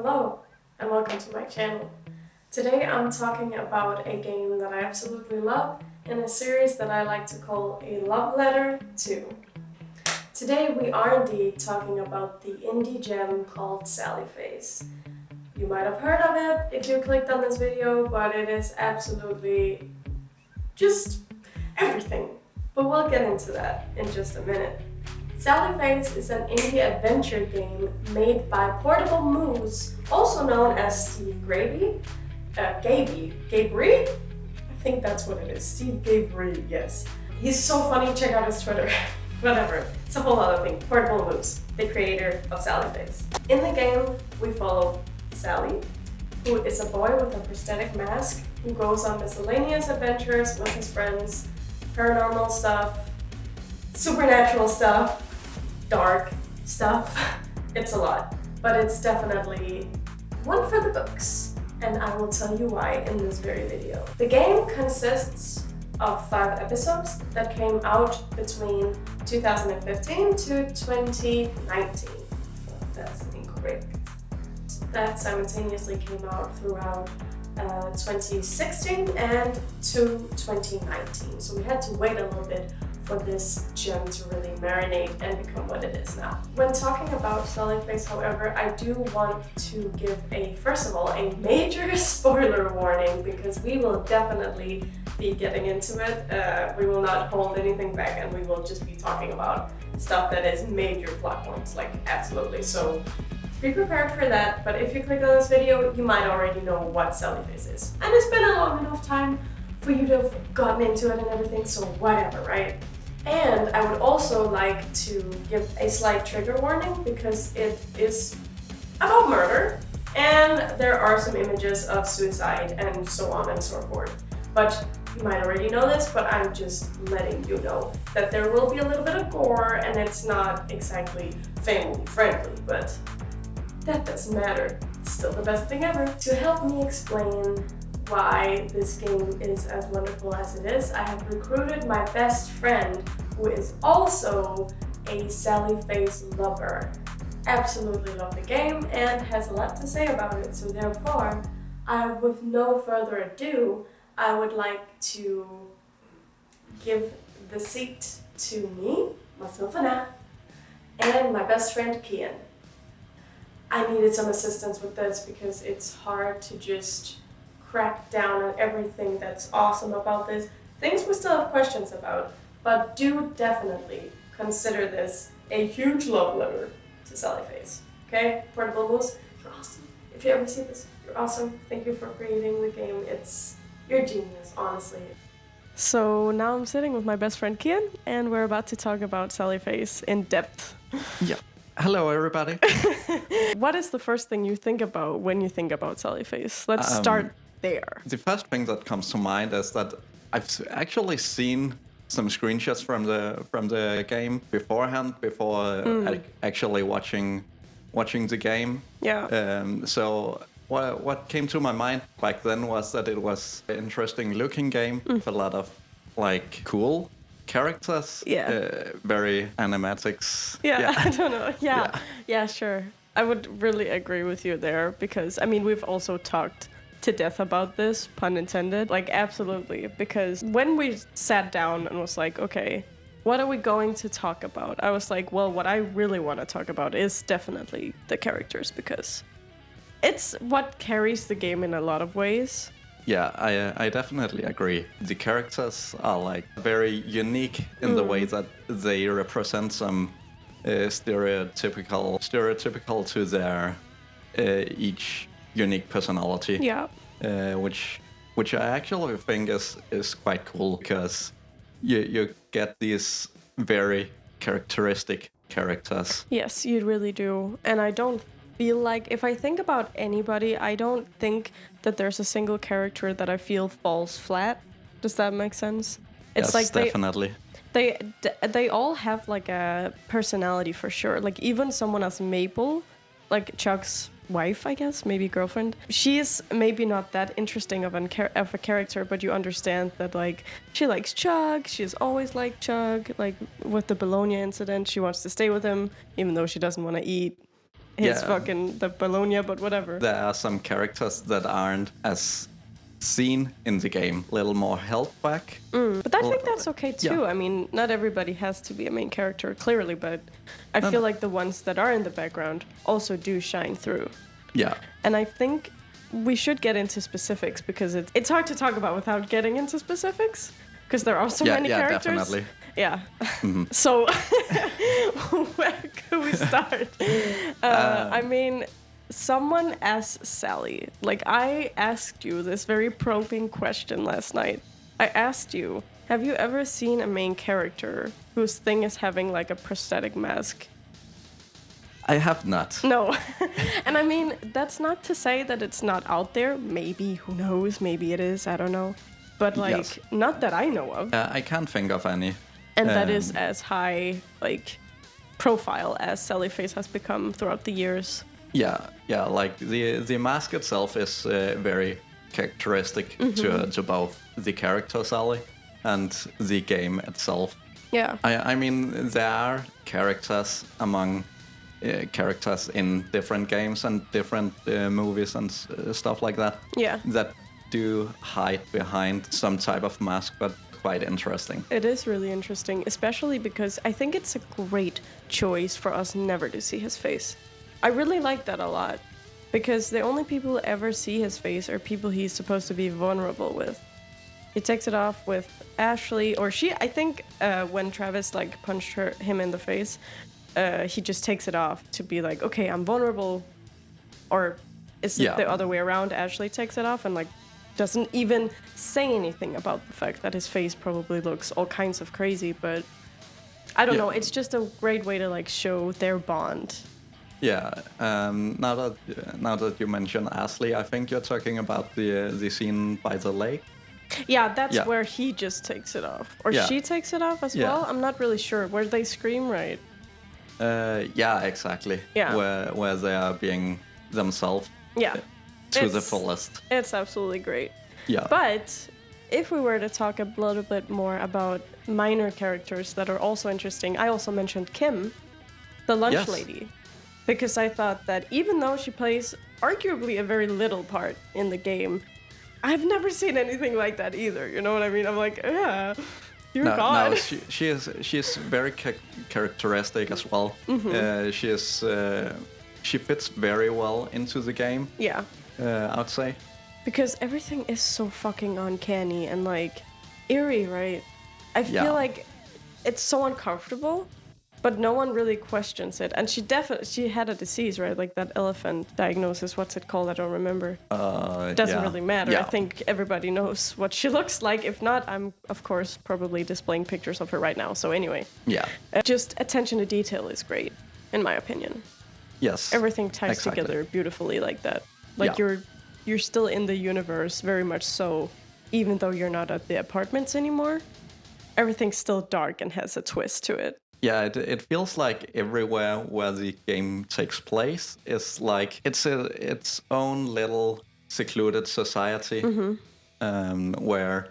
Hello, and welcome to my channel. Today I'm talking about a game that I absolutely love in a series that I like to call a love letter to. Today we are indeed talking about the indie gem called Sally Face. You might have heard of it if you clicked on this video, but it is absolutely just everything. But we'll get into that in just a minute. Sally Face is an indie adventure game made by Portable Moose, also known as Steve Gabry. Gabry? I think that's what it is. Steve Gabry, yes. He's so funny, check out his Twitter. Whatever, it's a whole other thing. Portable Moose, the creator of Sally Face. In the game, we follow Sally, who is a boy with a prosthetic mask who goes on miscellaneous adventures with his friends, paranormal stuff, supernatural stuff, dark stuff. It's a lot, but it's definitely one for the books, and I will tell you why in this very video. The game consists of 5 episodes that came out between 2015 to 2019. That's incorrect. That simultaneously came out throughout 2016 and to 2019. So we had to wait a little bit for this gem to really marinate and become what it is now. When talking about Sally Face, however, I do want to give first of all, a major spoiler warning because we will definitely be getting into it. We will not hold anything back and we will just be talking about stuff that is major plot points, like absolutely. So be prepared for that, but if you click on this video, you might already know what Sally Face is. And it's been a long enough time for you to have gotten into it and everything, so whatever, right? And I would also like to give a slight trigger warning because it is about murder and there are some images of suicide and so on and so forth. But you might already know this, but I'm just letting you know that there will be a little bit of gore and it's not exactly family friendly, but that doesn't matter. It's still the best thing ever. To help me explain why this game is as wonderful as it is, I have recruited my best friend who is also a Sally Face lover. Absolutely love the game and has a lot to say about it, so therefore, with no further ado, I would like to give the seat to me, myself and my best friend Kian. I needed some assistance with this because it's hard to just crack down on everything that's awesome about this. Things we still have questions about, but do definitely consider this a huge love letter to Sally Face. Okay? Portable Moose, you're awesome. If you ever see this, you're awesome. Thank you for creating the game. You're genius, honestly. So now I'm sitting with my best friend Kian, and we're about to talk about Sally Face in depth. Yeah. Hello, everybody. What is the first thing you think about when you think about Sally Face? Let's start there. The first thing that comes to mind is that I've actually seen some screenshots from the game beforehand, before actually watching the game. Yeah. So what came to my mind back then was that it was an interesting looking game with a lot of like cool characters. Yeah. Very animatics. Yeah, I don't know. Yeah, sure. I would really agree with you there because, I mean, we've also talked to death about this, pun intended. Like, absolutely. Because when we sat down and was like, okay, what are we going to talk about? I was like, well, what I really want to talk about is definitely the characters because it's what carries the game in a lot of ways. Yeah, I definitely agree. The characters are like very unique in the way that they represent some stereotypical to their each unique personality. Yeah. Which I actually think is quite cool because you get these very characteristic characters. Yes, you really do. And I don't feel like, if I think about anybody, I don't think that there's a single character that I feel falls flat. Does that make sense? It's yes, like definitely. They all have like a personality for sure. Like even someone as Maple, like Chuck's wife, I guess, maybe girlfriend. She's maybe not that interesting of a character, but you understand that like she likes Chuck. She's always liked Chuck. Like with the Bologna incident, she wants to stay with him even though she doesn't want to eat. his fucking the Bologna, but whatever. There are some characters that aren't as seen in the game, a little more held back. But I think that's okay too. Yeah. I mean, not everybody has to be a main character, clearly, but I feel like the ones that are in the background also do shine through. Yeah. And I think we should get into specifics because it's hard to talk about without getting into specifics because there are so many characters. Yeah, definitely. Yeah. So where could we start? I mean, someone as Sally. Like, I asked you this very probing question last night. I asked you, have you ever seen a main character whose thing is having like a prosthetic mask? I have not. No. And I mean, that's not to say that it's not out there. Maybe, who knows? Maybe it is. I don't know. But like, not that I know of. I can't think of any. And that is as high, like, profile as Sally Face has become throughout the years. Yeah, like the mask itself is very characteristic to both the character Sally and the game itself. Yeah. I mean, there are characters among characters in different games and different movies and stuff like that. Yeah. That do hide behind some type of mask, but quite interesting. It is really interesting, especially because I think it's a great choice for us never to see his face. I really like that a lot, because the only people who ever see his face are people he's supposed to be vulnerable with. He takes it off with Ashley, or she, I think when Travis like punched him in the face, he just takes it off to be like, okay, I'm vulnerable, or is it the other way around? Ashley takes it off and like doesn't even say anything about the fact that his face probably looks all kinds of crazy, but I don't know, it's just a great way to like show their bond. Yeah, now that you mention Ashley, I think you're talking about the scene by the lake. Yeah, that's where he just takes it off. Or she takes it off as well? I'm not really sure. Where they scream, right? Yeah, exactly. Yeah. Where they are being themselves. Yeah. To the fullest. It's absolutely great. Yeah. But if we were to talk a little bit more about minor characters that are also interesting, I also mentioned Kim, the lunch lady. Because I thought that even though she plays arguably a very little part in the game, I've never seen anything like that either. You know what I mean? I'm like, yeah, you're God. No, she's very characteristic as well. She fits very well into the game. Yeah. I'd say. Because everything is so fucking uncanny and like eerie, right? I feel like it's so uncomfortable, but no one really questions it. And she had a disease, right? Like that elephant diagnosis. What's it called? I don't remember. Doesn't really matter. Yeah. I think everybody knows what she looks like. If not, I'm of course probably displaying pictures of her right now. So anyway. Yeah. Just attention to detail is great, in my opinion. Yes. Everything ties together beautifully like that. Like you're still in the universe, very much so, even though you're not at the apartments anymore. Everything's still dark and has a twist to it. Yeah, it feels like everywhere where the game takes place is like it's its own little secluded society, where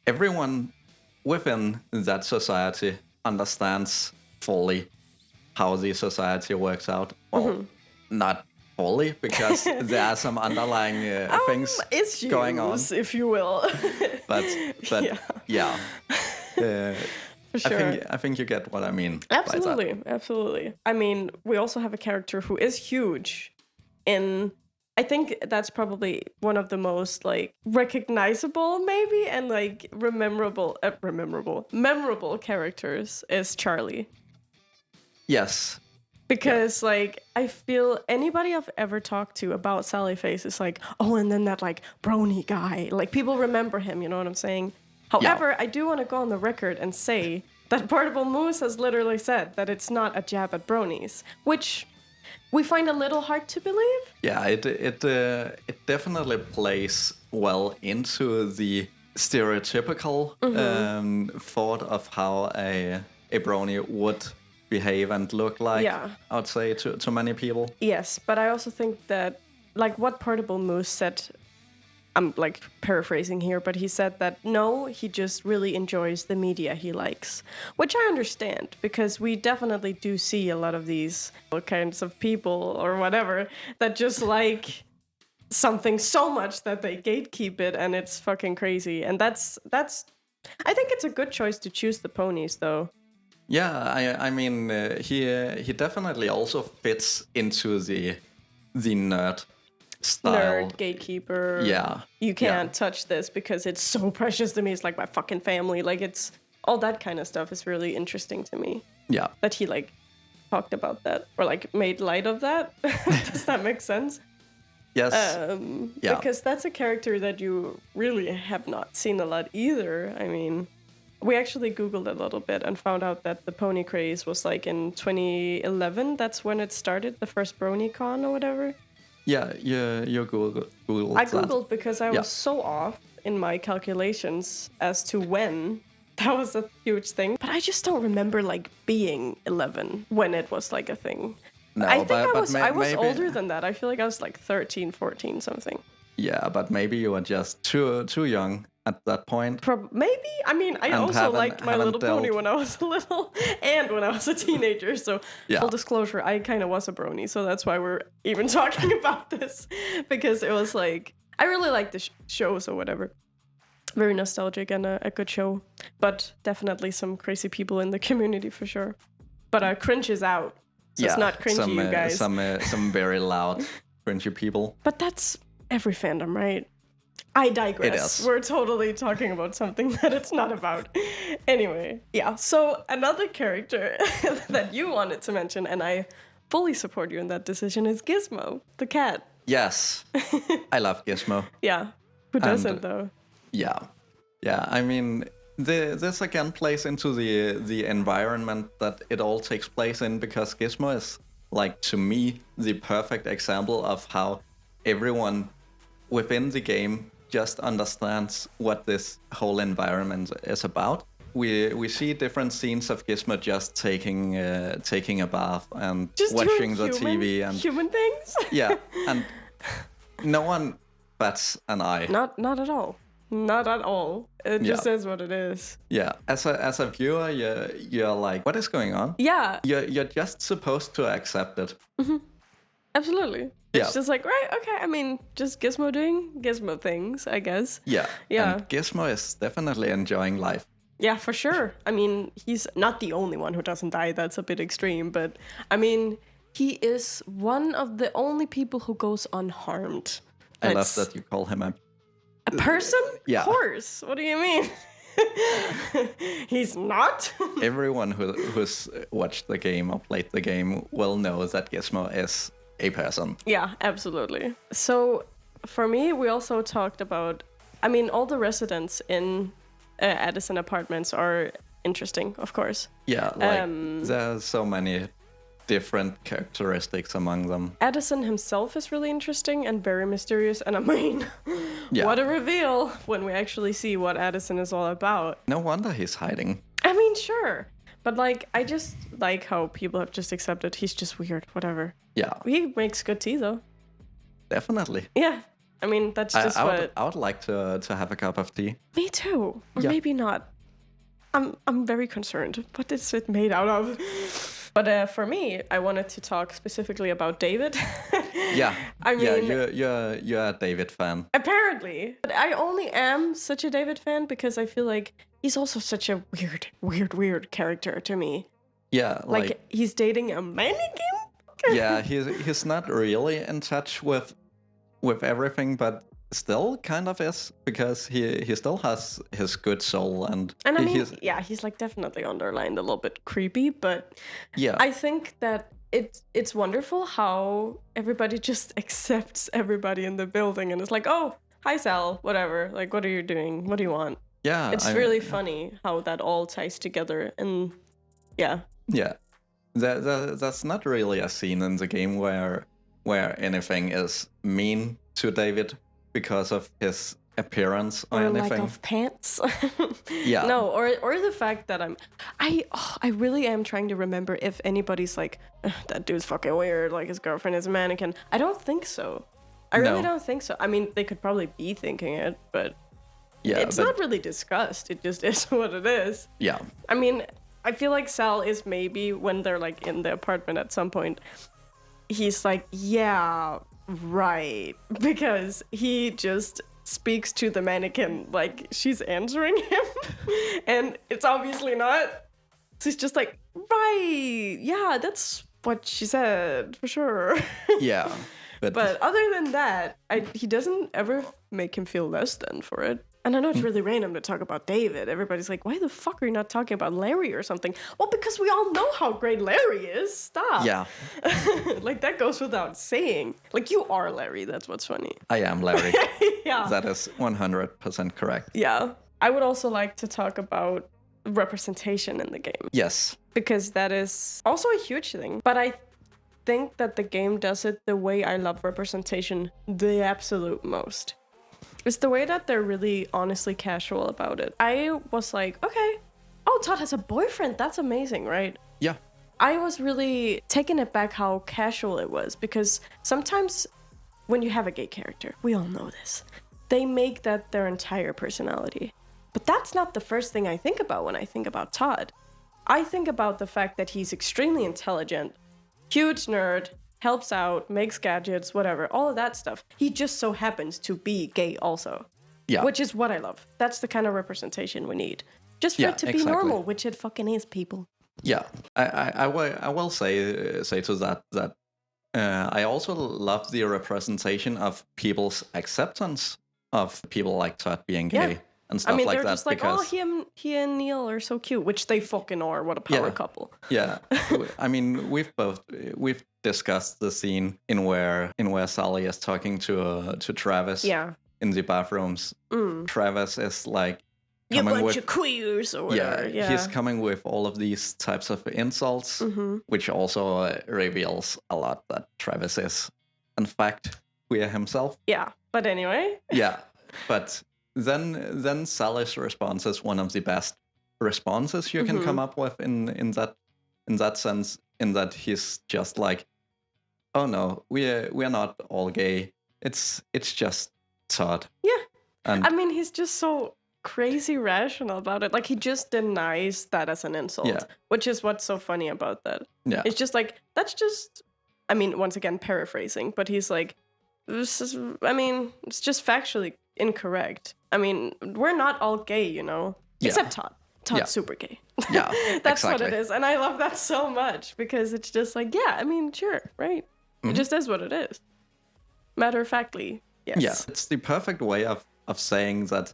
everyone within that society understands fully how the society works out. Well, not fully, because there are some underlying things issues, going on, if you will. but yeah. For sure. I think you get what I mean. Absolutely. I mean, we also have a character who is huge in, I think that's probably one of the most like recognizable maybe and like memorable characters is Charlie. Yes. Because like I feel anybody I've ever talked to about Sally Face is like, oh, and then that like brony guy, like people remember him, you know what I'm saying? However, I do want to go on the record and say that Portable Moose has literally said that it's not a jab at bronies, which we find a little hard to believe. Yeah, it definitely plays well into the stereotypical thought of how a brony would behave and look like, I would say, to many people. Yes, but I also think that, like what Portable Moose said, I'm like paraphrasing here, but he said that no, he just really enjoys the media he likes, which I understand, because we definitely do see a lot of these kinds of people or whatever that just like something so much that they gatekeep it, and it's fucking crazy. And that's I think it's a good choice to choose the ponies, though. Yeah, I mean, he definitely also fits into the nerd style. Nerd, gatekeeper. Yeah. You can't touch this because it's so precious to me. It's like my fucking family. Like, it's all that kind of stuff is really interesting to me. Yeah. That he like talked about that or like made light of that. Does that make sense? Yes. Yeah. Because that's a character that you really have not seen a lot either. I mean, we actually Googled a little bit and found out that the pony craze was like in 2011. That's when it started, the first BronyCon or whatever. Yeah, you Googled I that. Googled because I was so off in my calculations as to when that was a huge thing. But I just don't remember like being 11 when it was like a thing. No, I think I was maybe, older than that. I feel like I was like 13, 14 something. Yeah, but maybe you were just too young at that point. Maybe. I mean, I also liked My Little Pony when I was little and when I was a teenager. So full disclosure, I kind of was a brony. So that's why we're even talking about this. Because it was like, I really liked the shows or whatever. Very nostalgic and a good show. But definitely some crazy people in the community for sure. But cringe is out. So it's not cringy, you guys. Some very loud, cringy people. But that's every fandom, right? I digress. It is. We're totally talking about something that it's not about. Anyway, yeah. So another character that you wanted to mention, and I fully support you in that decision, is Gizmo, the cat. Yes. I love Gizmo. Yeah. Who doesn't, though? Yeah. Yeah, I mean, this again plays into the environment that it all takes place in, because Gizmo is, like, to me, the perfect example of how everyone within the game just understands what this whole environment is about. We see different scenes of Gizmo just taking a bath and just watching the TV and human things. Yeah, and no one bats an eye. Not at all. Not at all. It just is what it is. Yeah, as a viewer, you're like, what is going on? Yeah. You're just supposed to accept it. Mm-hmm. Absolutely. It's just like, right, okay, I mean, just Gizmo doing Gizmo things, I guess. Yeah. And Gizmo is definitely enjoying life. Yeah, for sure. I mean, he's not the only one who doesn't die. That's a bit extreme. But, I mean, he is one of the only people who goes unharmed. I love that you call him a person? Yeah. Of course. What do you mean? He's not? Everyone who's watched the game or played the game will know that Gizmo is a person. Yeah, absolutely. So, for me, we also talked about, I mean, all the residents in Addison Apartments are interesting, of course. Yeah, like, there's so many different characteristics among them. Addison himself is really interesting and very mysterious, and I mean, what a reveal when we actually see what Addison is all about. No wonder he's hiding. I mean, sure. But, like, I just like how people have just accepted he's just weird, whatever. Yeah. He makes good tea, though. Definitely. Yeah. I mean, that's just I would like to have a cup of tea. Me too. Or maybe not. I'm very concerned. What is it made out of? But for me, I wanted to talk specifically about David. Yeah. I mean, you're a David fan. Apparently. But I only am such a David fan because I feel like he's also such a weird character to me. Yeah, like he's dating a mannequin? Yeah, he's not really in touch with everything, but still kind of is, because he still has his good soul, and I mean, he's like definitely underlined a little bit creepy, but I think that it's wonderful how everybody just accepts everybody in the building and is like, oh, hi Sal, whatever, like, what are you doing? What do you want? Yeah, it's really funny how that all ties together, and yeah. That's not really a scene in the game where anything is mean to David because of his appearance or anything. Like of pants. Yeah. No, or the fact that I really am trying to remember if anybody's like, that dude's fucking weird, like his girlfriend is a mannequin. I don't think so. I really No. don't think so. I mean, they could probably be thinking it, but Yeah, it's but not really discussed. It just is what it is. yeah, I mean, I feel like Sal is maybe when they're like in the apartment at some point, he's like, yeah, right. Because he just speaks to the mannequin like she's answering him. And it's obviously not. So he's just like, right. Yeah, that's what she said for sure. yeah. But other than that, he doesn't ever make him feel less than for it. And I know it's really random to talk about David. Everybody's like, why the fuck are you not talking about Larry or something? Well, because we all know how great Larry is. Stop. Yeah, Like, that goes without saying. Like, you are Larry. That's what's funny. I am Larry. Yeah. That is 100% correct. Yeah. I would also like to talk about representation in the game. Yes. Because that is also a huge thing. But I think that the game does it the way I love representation the absolute most. It's the way that they're really honestly casual about it. I was like, okay, oh, Todd has a boyfriend. That's amazing, right? Yeah. I was really taken aback how casual it was, because sometimes when you have a gay character, we all know this, they make that their entire personality. But that's not the first thing I think about when I think about Todd. I think about the fact that he's extremely intelligent, huge nerd, helps out, makes gadgets, whatever, all of that stuff. He just so happens to be gay also. Yeah. Which is what I love. That's the kind of representation we need. Just for Yeah, it to be exactly. normal, which it fucking is, people. Yeah, I will say to that I also love the representation of people's acceptance of people like Todd being gay. Yeah. And stuff I mean, like they're that, just like, because oh, he and Neil are so cute, which they fucking are. What a power couple. Yeah, I mean, we've discussed the scene in where Sally is talking to Travis. Yeah. In the bathrooms. Travis is like, You bunch with, of queers or whatever. Yeah, he's coming with all of these types of insults, which also reveals a lot that Travis is, in fact, queer himself. Yeah, but anyway. Yeah, but then Sally's response is one of the best responses you can come up with in that sense, in that he's just like, oh no, we're not all gay. It's just Todd. Yeah, and I mean, he's just so crazy rational about it. Like, he just denies that as an insult, which is what's so funny about that. Yeah, it's just like, that's just, I mean, once again paraphrasing, but he's like, it's just factually incorrect. I mean, we're not all gay, you know, except Todd. Todd's super gay. Yeah, that's exactly. what it is, and I love that so much, because it's just like, yeah, I mean, sure, right? It just is what it is. Matter of factly, yes. Yeah, it's the perfect way of saying that,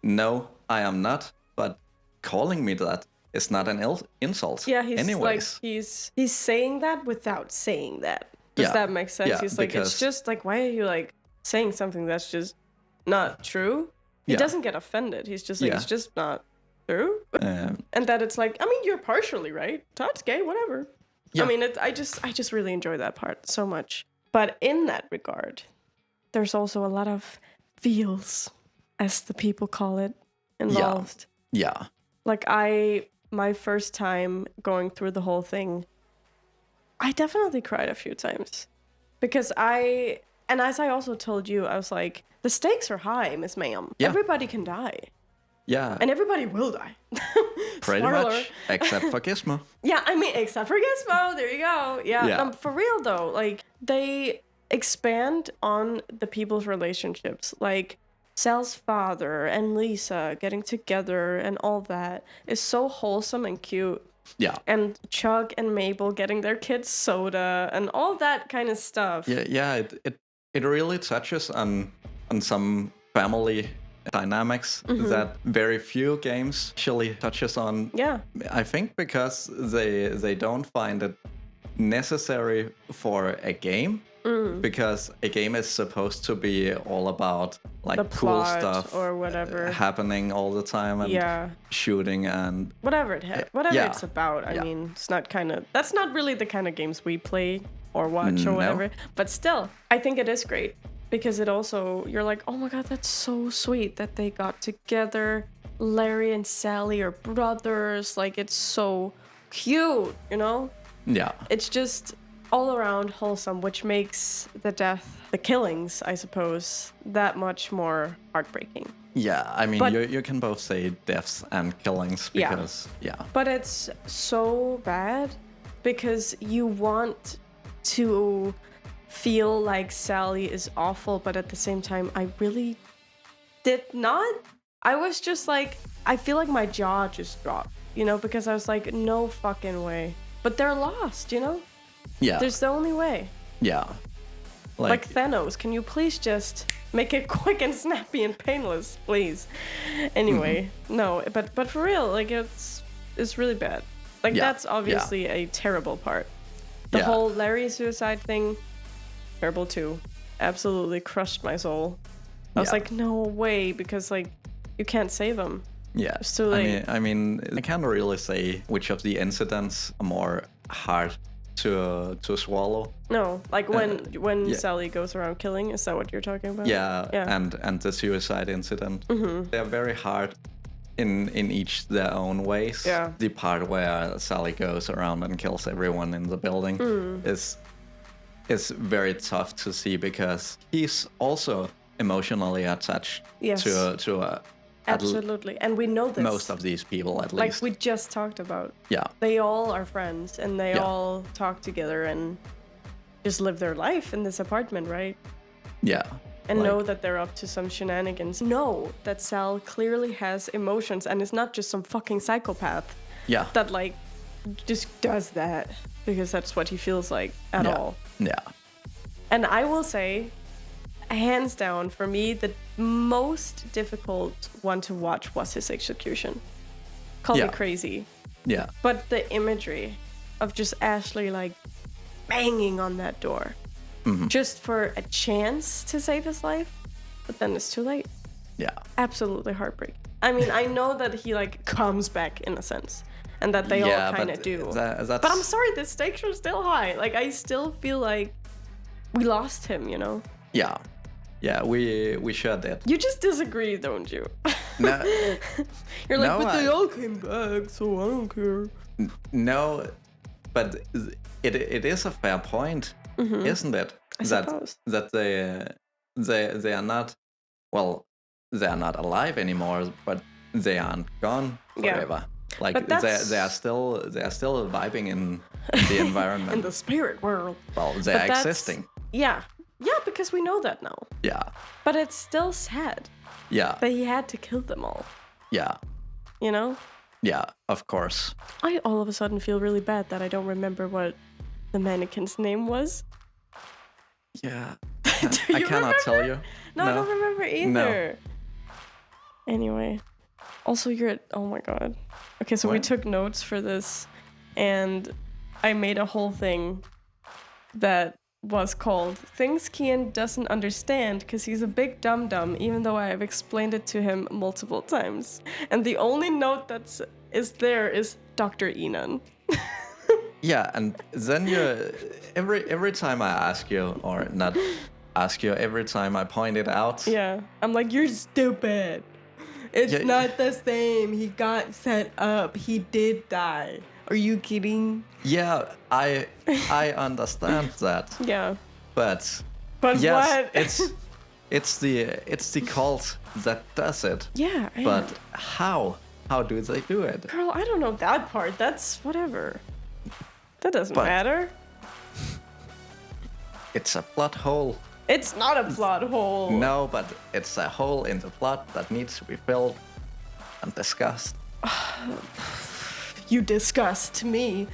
no, I am not, but calling me that is not an insult. Yeah, he's anyways. like, he's saying that without saying that. Does that make sense? Yeah, he's like, it's just like, why are you like saying something that's just not true? He doesn't get offended. He's just like, it's just not true. And that it's like, I mean, you're partially right. Todd's gay, whatever. Yeah. I mean, I just really enjoy that part so much. But in that regard, there's also a lot of feels, as the people call it, involved. Yeah. Like, my first time going through the whole thing, I definitely cried a few times. Because and as I also told you, I was like, the stakes are high, Miss Ma'am. Yeah. Everybody can die. Yeah. And everybody will die. Pretty much, except for Gizmo. Yeah, I mean, except for Gizmo. There you go. Yeah. For real, though, like, they expand on the people's relationships. Like, Sal's father and Lisa getting together and all that is so wholesome and cute. Yeah. And Chuck and Mabel getting their kids soda and all that kind of stuff. Yeah. It really touches on some family dynamics that very few games actually touches on. Yeah. I think because they don't find it necessary for a game. Because a game is supposed to be all about like the cool plot stuff or whatever happening all the time and shooting and whatever it's about. I mean, it's not that's not really the kind of games we play or watch or whatever. But still, I think it is great because it also, you're like, oh my god, that's so sweet that they got together. Larry and Sally are brothers. Like, it's so cute, you know? Yeah. It's just, all around wholesome, which makes the killings, I suppose, that much more heartbreaking. Yeah, I mean, But- you can both say deaths and killings because, But it's so bad because you want to feel like Sally is awful, but at the same time, I really did not. I was just like, I feel like my jaw just dropped, because I was like, no fucking way. But they're lost, Yeah. There's the only way. Yeah. Like Thanos, can you please just make it quick and snappy and painless, please? Anyway, no, but for real, like it's really bad. Like that's obviously a terrible part. The whole Larry suicide thing, terrible too. Absolutely crushed my soul. I was like, no way, because like you can't save him. Yeah. It's too late. I mean, I can't really say which of the incidents are more hard to swallow. No, like when Sally goes around killing, is that what you're talking about? Yeah. And the suicide incident. They're very hard in each their own ways. Yeah. The part where Sally goes around and kills everyone in the building is very tough to see because he's also emotionally attached to absolutely, and we know this. Most of these people, at like least. we just talked about. Yeah. They all are friends, and they all talk together and just live their life in this apartment, right? Yeah. And know that they're up to some shenanigans. Know that Sal clearly has emotions and is not just some fucking psychopath. Yeah. That like just does that because that's what he feels like at all. Yeah. And I will say, hands down, for me, the most difficult one to watch was his execution. Call me crazy. Yeah. But the imagery of just Ashley like banging on that door just for a chance to save his life, but then it's too late. Yeah. Absolutely heartbreaking. I mean, I know that he like comes back in a sense, and that they all kind of do. But I'm sorry, the stakes are still high. Like I still feel like we lost him, Yeah. Yeah, we sure did. You just disagree, don't you? No. You're like, but they all came back, so I don't care. No, but it is a fair point, isn't it? I suppose. That they are not, well, they are not alive anymore, but they aren't gone forever. Like they are still vibing in the environment. In the spirit world. Well, they're existing. Yeah. Yeah, because we know that now. Yeah. But it's still sad. Yeah. That he had to kill them all. Yeah. Yeah, of course. I all of a sudden feel really bad that I don't remember what the mannequin's name was. Yeah. I cannot tell you. No, I don't remember either. No. Anyway. Also, oh my god. Okay, so we took notes for this, and I made a whole thing that was called Things Kian Doesn't Understand because he's a big dum-dum, even though I have explained it to him multiple times. And the only note that is there is Dr. Enan. Yeah, and then every time I ask you, or not ask you, every time I point it out. Yeah, I'm like, you're stupid. It's not the same. He got set up. He did die. Are you kidding? Yeah, I understand that. Yeah. But what? yes, it's the cult that does it. Yeah. But how? How do they do it? Girl, I don't know that part. That's whatever. That doesn't matter. It's a plot hole. It's not a plot hole. No, but it's a hole in the plot that needs to be filled and discussed. You disgust me.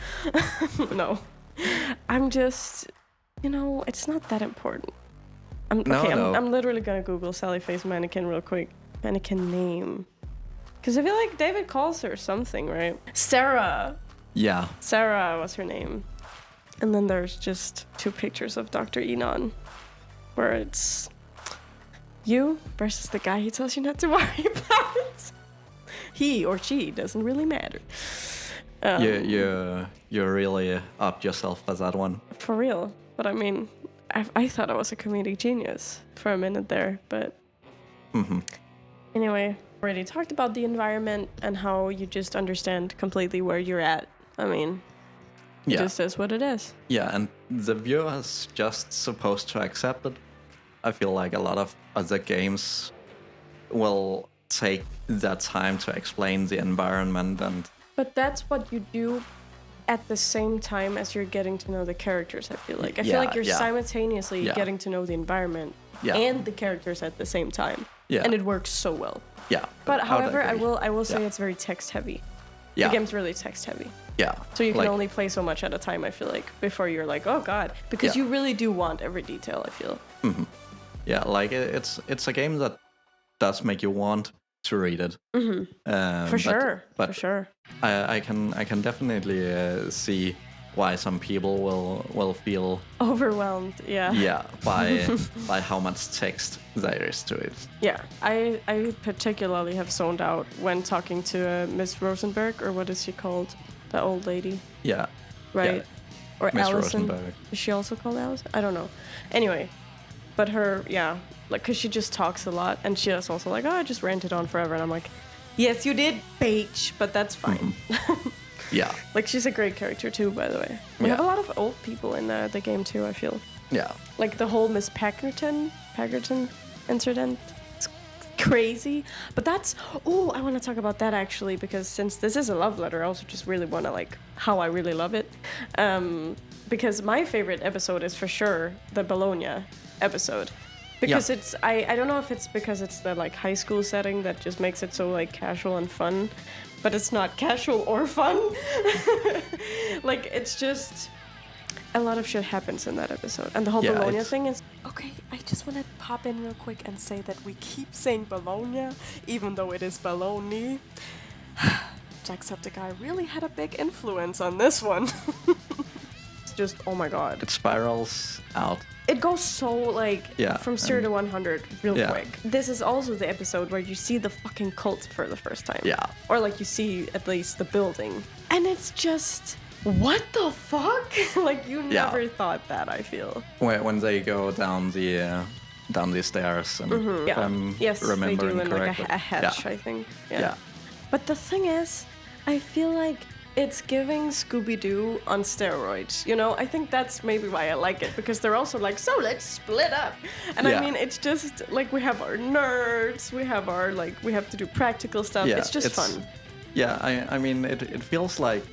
No. I'm just, it's not that important. I'm literally gonna Google Sally Face mannequin real quick. Mannequin name. Because I feel like David calls her something, right? Sarah. Yeah. Sarah was her name. And then there's just 2 pictures of Dr. Enan, where it's you versus the guy he tells you not to worry about. He or she doesn't really matter. You really upped yourself for that one. For real. But I mean, I thought I was a comedic genius for a minute there, but... Anyway, already talked about the environment and how you just understand completely where you're at. I mean, it just is what it is. Yeah, and the viewer's just supposed to accept it. I feel like a lot of other games will take that time to explain the environment and. But that's what you do at the same time as you're getting to know the characters, I feel like. I feel like you're simultaneously getting to know the environment and the characters at the same time. Yeah. And it works so well. Yeah. But however, I will say it's very text heavy. Yeah. The game's really text heavy. Yeah. So you can only play so much at a time, I feel like, before you're like, oh god. Because you really do want every detail, I feel. Mm-hmm. Yeah, like it's a game that does make you want to read it. Mm-hmm. For sure. I can definitely see why some people will feel overwhelmed. Yeah, by how much text there is to it. Yeah, I particularly have zoned out when talking to Miss Rosenberg, or what is she called, the old lady. Yeah, right. Yeah. Or Miss Allison. Rosenberg. Is she also called Allison? I don't know. Anyway, but her, like, cause she just talks a lot, and she is also like, oh, I just ranted on forever, and I'm like, yes, you did, bitch, but that's fine. Mm-hmm. Yeah. Like, she's a great character too, by the way. We have a lot of old people in the game too, I feel. Yeah. Like the whole Miss Paggerton incident. It's crazy. But that's, I want to talk about that actually, because since this is a love letter, I also just really want to, like, how I really love it. Because my favorite episode is for sure the Bologna episode. Because it's, I don't know if it's because it's the, like, high school setting that just makes it so, like, casual and fun. But it's not casual or fun. Like, it's just a lot of shit happens in that episode. And the whole Bologna thing is... Okay, I just want to pop in real quick and say that we keep saying Bologna, even though it is Bologna. Jacksepticeye really had a big influence on this one. It's just, oh my god. It spirals out. It goes so, like, from 0 to 100 real quick. This is also the episode where you see the fucking cult for the first time. Yeah. Or, like, you see, at least, the building. And it's just, what the fuck? Like, you never thought that, I feel. When they go down the stairs, and if I'm remembering they do in, correctly. Like, a hatch, I think. Yeah. But the thing is, I feel like it's giving Scooby-Doo on steroids, you know? I think that's maybe why I like it, because they're also like, so let's split up. And I mean, it's just, like, we have our nerds, we have our, like, we have to do practical stuff. It's just fun. Yeah, I mean, it feels like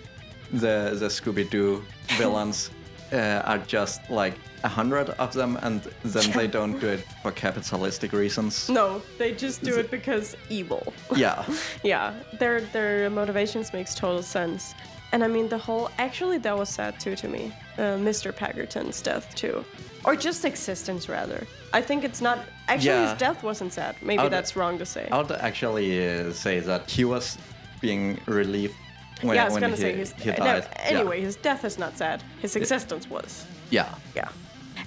the Scooby-Doo villains are just, like, 100 of them, and then they don't do it for capitalistic reasons. No, they just do it because evil. Yeah. Yeah, their motivations makes total sense. And I mean, the whole... Actually, that was sad too to me. Mr. Paggerton's death too. Or just existence, rather. I think it's not... Actually, his death wasn't sad. Maybe that's wrong to say. I would actually say that he was being relieved when, I was gonna say he died. Anyway, his death is not sad. His existence was. Yeah. Yeah.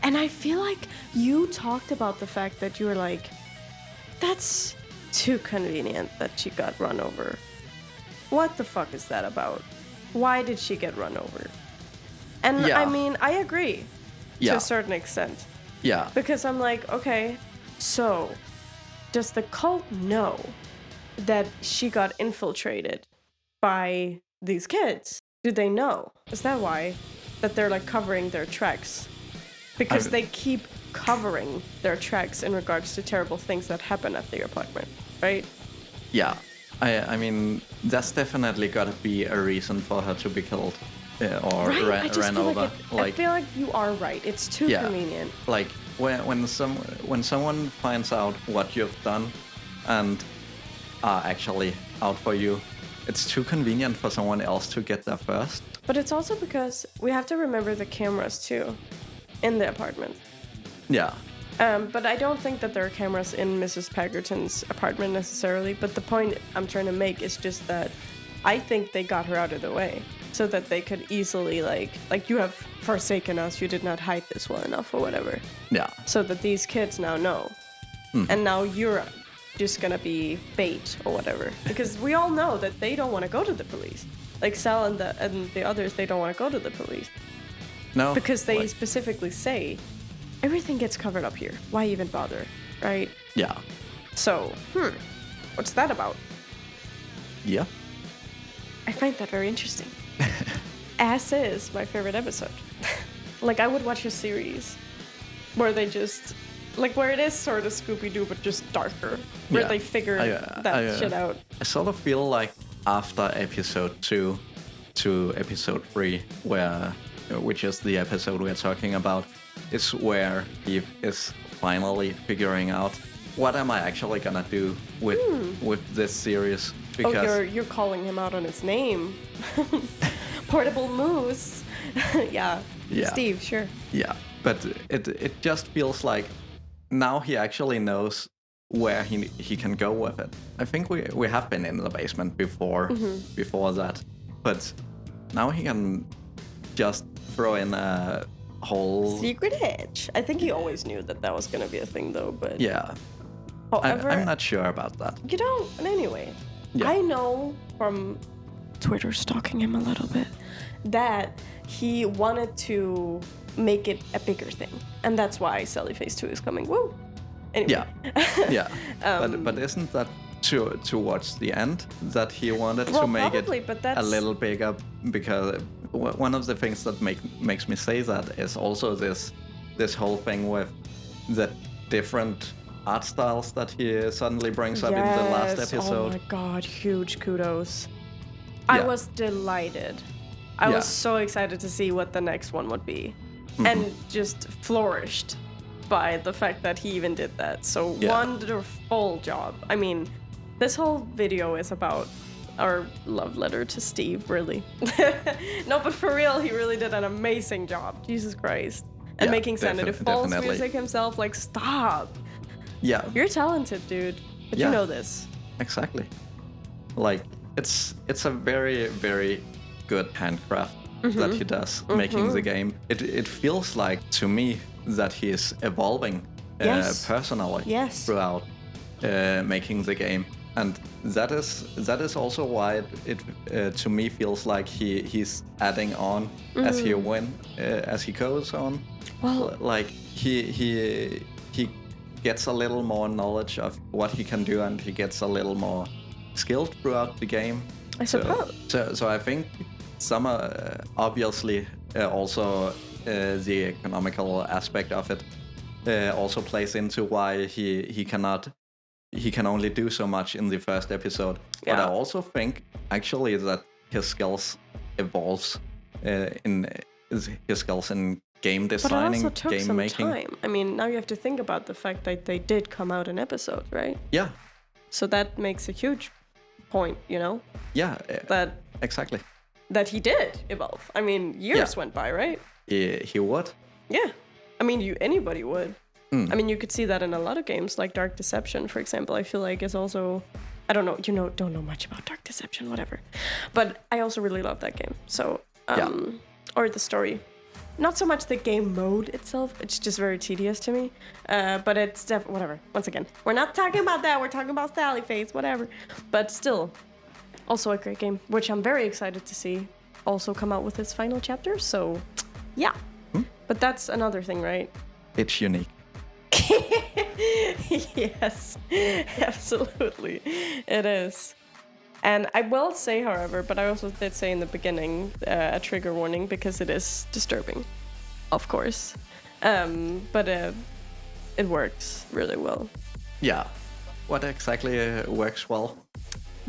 And I feel like you talked about the fact that you were like, that's too convenient that she got run over. What the fuck is that about? Why did she get run over? And I mean, I agree to a certain extent. Yeah. Because I'm like, okay, so does the cult know that she got infiltrated by these kids? Do they know? Is that why? That they're, like, covering their tracks? Because they keep covering their tracks in regards to terrible things that happen at their apartment, right? Yeah. I mean, that's definitely gotta be a reason for her to be killed or ran over. I feel like you are right. It's too convenient. Like, when someone finds out what you've done and are actually out for you, it's too convenient for someone else to get there first. But it's also because we have to remember the cameras, too. In the apartment. Yeah. But I don't think that there are cameras in Mrs. Paggerton's apartment necessarily. But the point I'm trying to make is just that I think they got her out of the way so that they could easily, like you have forsaken us, you did not hide this well enough or whatever. Yeah. So that these kids now know. And now you're just gonna be bait or whatever. Because we all know that they don't want to go to the police. Like Sal and the others, they don't want to go to the police. No. Because they specifically say, everything gets covered up here. Why even bother, right? Yeah. So, what's that about? Yeah. I find that very interesting. As is my favorite episode. Like, I would watch a series where they just, like, where it is sort of Scooby-Doo, but just darker, where they figure that shit out. I sort of feel like after episode 2 to episode 3, which is the episode we're talking about, is where he is finally figuring out what am I actually gonna do with this series. Because you're calling him out on his name. Portable Moose. Yeah. Steve, sure. Yeah, but it just feels like now he actually knows where he can go with it. I think we have been in the basement before that, but now he can just throw in a whole secret hedge. I think he always knew that was gonna be a thing, though. But yeah, however, I'm not sure about that. You know, and anyway, I know from Twitter stalking him a little bit that he wanted to make it a bigger thing, and that's why Sally Phase 2 is coming. Woo! Anyway. Yeah. But isn't that towards the end that he wanted to make probably, it but that's... a little bigger? Because one of the things that makes me say that is also this whole thing with the different art styles that he suddenly brings up in the last episode. Oh my god, huge kudos. I was delighted. I was so excited to see what the next one would be. And just flourished by the fact that he even did that. So wonderful job. I mean, this whole video is about our love letter to Steve, really. No, but for real, he really did an amazing job. Jesus Christ. And making Senator Falls music himself, like, stop. Yeah. You're talented, dude. But you know this. Exactly. Like, it's a very, very good handcraft that he does making the game. It feels like, to me, that he is evolving personally throughout making the game. And that is also why it to me feels like he's adding on as he goes on. Well, like he gets a little more knowledge of what he can do, and he gets a little more skilled throughout the game. I suppose. So I think some obviously also the economical aspect of it also plays into why he can only do so much in the first episode. But I also think actually that his skills evolves in his skills in game designing, but it also took game some making. Time. I mean, now you have to think about the fact that they did come out in episodes, right? Yeah. So that makes a huge point, you know? Yeah. Exactly. That he did evolve. I mean, years went by, right? He would. Yeah. I mean, anybody would. I mean, you could see that in a lot of games, like Dark Deception, for example. I feel like is also, I don't know, don't know much about Dark Deception, whatever. But I also really love that game. So, or the story. Not so much the game mode itself. It's just very tedious to me. But it's whatever. Once again, we're not talking about that. We're talking about Sally Face, whatever. But still, also a great game, which I'm very excited to see also come out with its final chapter. So, yeah. But that's another thing, right? It's unique. Yes, absolutely. It is. And I will say, however, but I also did say in the beginning a trigger warning because it is disturbing, of course. But it works really well. Yeah. What exactly works well?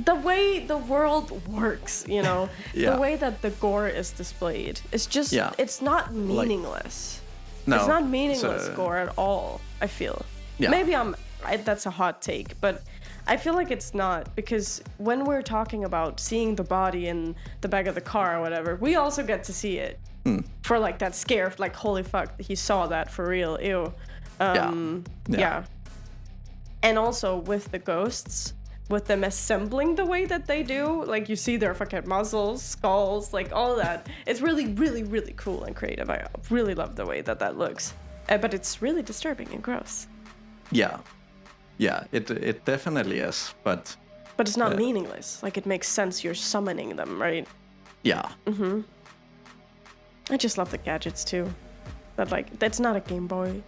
The way the world works, you know, the way that the gore is displayed. It's just, it's not meaningless. No, it's not meaningless gore at all, I feel. Yeah. Maybe that's a hot take, but I feel like it's not, because when we're talking about seeing the body in the back of the car or whatever, we also get to see it for like that scare of like, holy fuck, he saw that for real, ew. Yeah. And also with the ghosts, with them assembling the way that they do, like you see their fucking muzzles, skulls, like all that. It's really, really, really cool and creative. I really love the way that looks. But it's really disturbing and gross. Yeah. Yeah, it definitely is, but it's not meaningless. Like, it makes sense you're summoning them, right? Yeah. I just love the gadgets too. But like, that's not a Game Boy.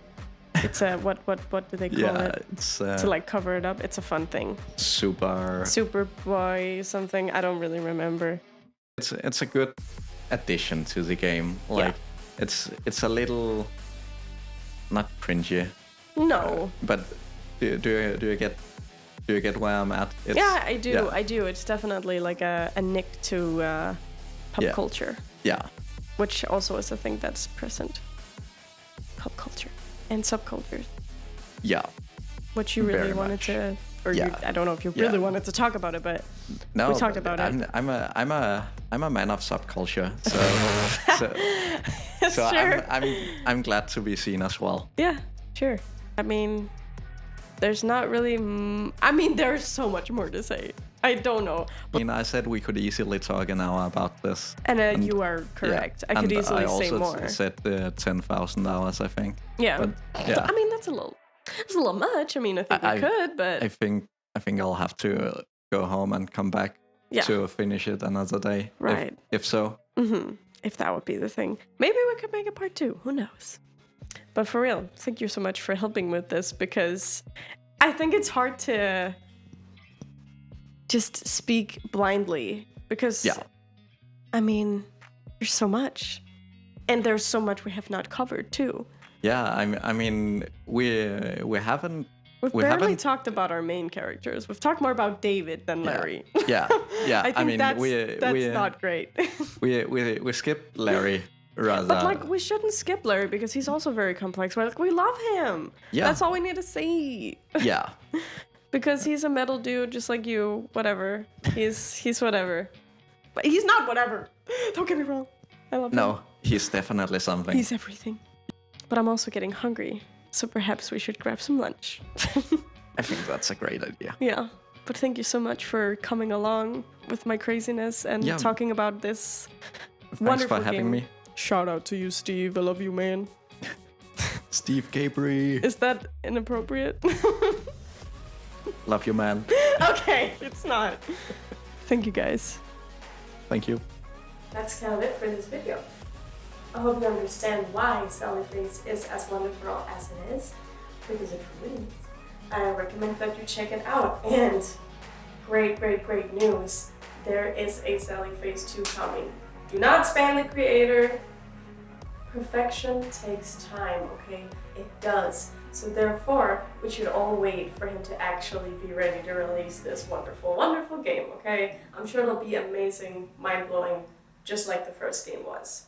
It's a what do they call it? It's to like cover it up. It's a fun thing. Super Boy something. I don't really remember. It's a good addition to the game. Like it's a little not cringy. No. But do you get where I'm at? Yeah, I do. Yeah. I do. It's definitely like a nick to pop culture. Yeah. Which also is a thing that's present. Pop culture and subcultures. Yeah. Which you really wanted to, or I don't know if you really wanted to talk about it, but no, we talked about it. I'm a man of subculture, so sure. I'm glad to be seen as well. Yeah, sure. I mean, there's not really. There's so much more to say. I don't know. I said we could easily talk an hour about this. And you are correct. I could easily say more. I also said 10,000 hours, I think. Yeah. But, yeah. That's a little much. I think we could, but I think I'll have to go home and come back to finish it another day. Right. If so. Mm-hmm. If that would be the thing. Maybe we could make a part 2. Who knows? But for real, thank you so much for helping with this, because I think it's hard to just speak blindly, because there's so much, and there's so much we have not covered too. Yeah, we haven't. We've barely talked about our main characters. We've talked more about David than Larry. Yeah. I think that's not great. we skipped Larry. Rather. But we shouldn't skip Larry, because he's also very complex. We love him. Yeah. That's all we need to say. Yeah. Because he's a metal dude just like you. Whatever. He's whatever. But he's not whatever. Don't get me wrong. I love him. No, he's definitely something. He's everything. But I'm also getting hungry, so perhaps we should grab some lunch. I think that's a great idea. Yeah. But thank you so much for coming along with my craziness and talking about this wonderful Thanks for having me. Shout out to you, Steve. I love you, man. Steve Gabry. Is that inappropriate? Love you, man. Okay, it's not. Thank you, guys. Thank you. That's kind of it for this video. I hope you understand why Sally Face is as wonderful as it is, because it really is. I recommend that you check it out. And great news. There is a Sally Face 2 coming. Do not spam the creator. Perfection takes time, okay? It does. So therefore, we should all wait for him to actually be ready to release this wonderful game, okay? I'm sure it'll be amazing, mind-blowing, just like the first game was.